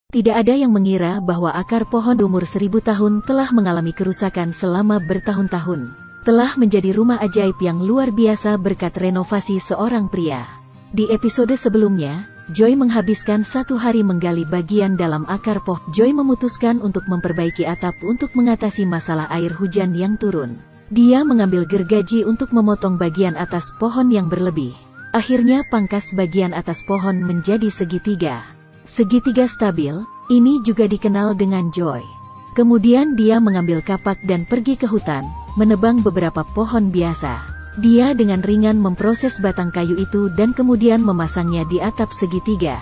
Tidak ada yang mengira bahwa akar pohon umur 1000 tahun telah mengalami kerusakan selama bertahun-tahun. Telah menjadi rumah ajaib yang luar biasa berkat renovasi seorang pria. Di episode sebelumnya, Joy menghabiskan 1 hari menggali bagian dalam akar pohon. Joy memutuskan untuk memperbaiki atap untuk mengatasi masalah air hujan yang turun. Dia mengambil gergaji untuk memotong bagian atas pohon yang berlebih. Akhirnya pangkas bagian atas pohon menjadi segitiga. Segitiga stabil, ini juga dikenal dengan Joy. Kemudian dia mengambil kapak dan pergi ke hutan, menebang beberapa pohon biasa. Dia dengan ringan memproses batang kayu itu dan kemudian memasangnya di atap segitiga.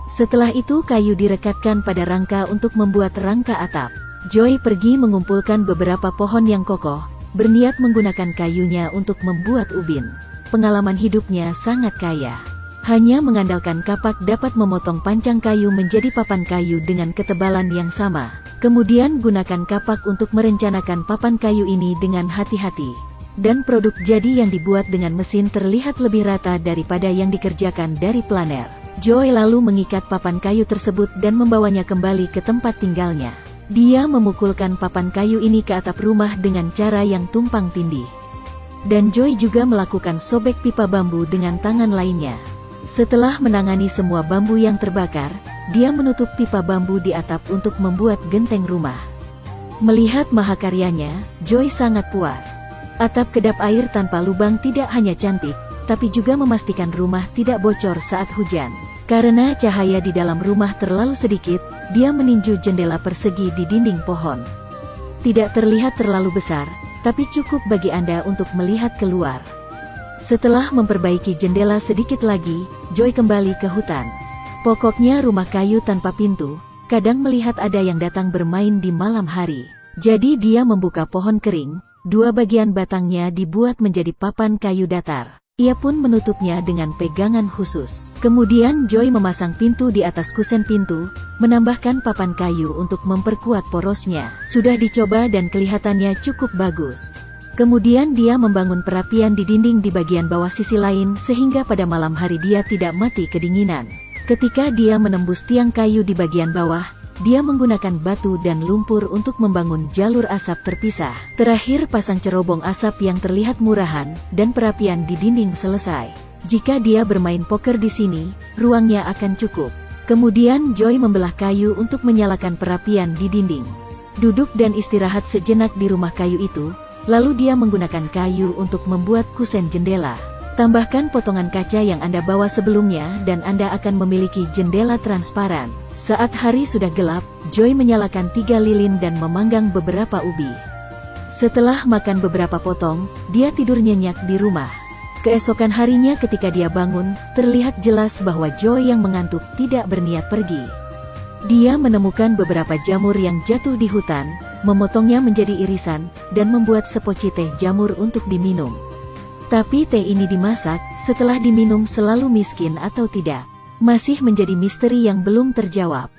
Setelah itu kayu direkatkan pada rangka untuk membuat rangka atap. Joy pergi mengumpulkan beberapa pohon yang kokoh, berniat menggunakan kayunya untuk membuat ubin. Pengalaman hidupnya sangat kaya. Hanya mengandalkan kapak dapat memotong pancang kayu menjadi papan kayu dengan ketebalan yang sama. Kemudian gunakan kapak untuk merencanakan papan kayu ini dengan hati-hati. Dan produk jadi yang dibuat dengan mesin terlihat lebih rata daripada yang dikerjakan dari planer. Joy lalu mengikat papan kayu tersebut dan membawanya kembali ke tempat tinggalnya. Dia memukulkan papan kayu ini ke atap rumah dengan cara yang tumpang tindih. Dan Joy juga melakukan sobek pipa bambu dengan tangan lainnya. Setelah menangani semua bambu yang terbakar, dia menutup pipa bambu di atap untuk membuat genteng rumah. Melihat mahakaryanya, Joy sangat puas. Atap kedap air tanpa lubang tidak hanya cantik, tapi juga memastikan rumah tidak bocor saat hujan. Karena cahaya di dalam rumah terlalu sedikit, dia meninju jendela persegi di dinding pohon. Tidak terlihat terlalu besar, tapi cukup bagi Anda untuk melihat keluar. Setelah memperbaiki jendela sedikit lagi, Joy kembali ke hutan. Pokoknya rumah kayu tanpa pintu, kadang melihat ada yang datang bermain di malam hari. Jadi dia membuka pohon kering, 2 bagian batangnya dibuat menjadi papan kayu datar. Ia pun menutupnya dengan pegangan khusus. Kemudian Joy memasang pintu di atas kusen pintu, menambahkan papan kayu untuk memperkuat porosnya. Sudah dicoba dan kelihatannya cukup bagus. Kemudian dia membangun perapian di dinding di bagian bawah sisi lain sehingga pada malam hari dia tidak mati kedinginan. Ketika dia menembus tiang kayu di bagian bawah, dia menggunakan batu dan lumpur untuk membangun jalur asap terpisah. Terakhir pasang cerobong asap yang terlihat murahan, dan perapian di dinding selesai. Jika dia bermain poker di sini, ruangnya akan cukup. Kemudian Joy membelah kayu untuk menyalakan perapian di dinding. Duduk dan istirahat sejenak di rumah kayu itu. Lalu dia menggunakan kayu untuk membuat kusen jendela. Tambahkan potongan kaca yang Anda bawa sebelumnya dan Anda akan memiliki jendela transparan. Saat hari sudah gelap, Joy menyalakan 3 lilin dan memanggang beberapa ubi. Setelah makan beberapa potong, dia tidur nyenyak di rumah. Keesokan harinya ketika dia bangun, terlihat jelas bahwa Joy yang mengantuk tidak berniat pergi. Dia menemukan beberapa jamur yang jatuh di hutan, memotongnya menjadi irisan, dan membuat sepoci teh jamur untuk diminum. Tapi teh ini dimasak, setelah diminum selalu miskin atau tidak, masih menjadi misteri yang belum terjawab.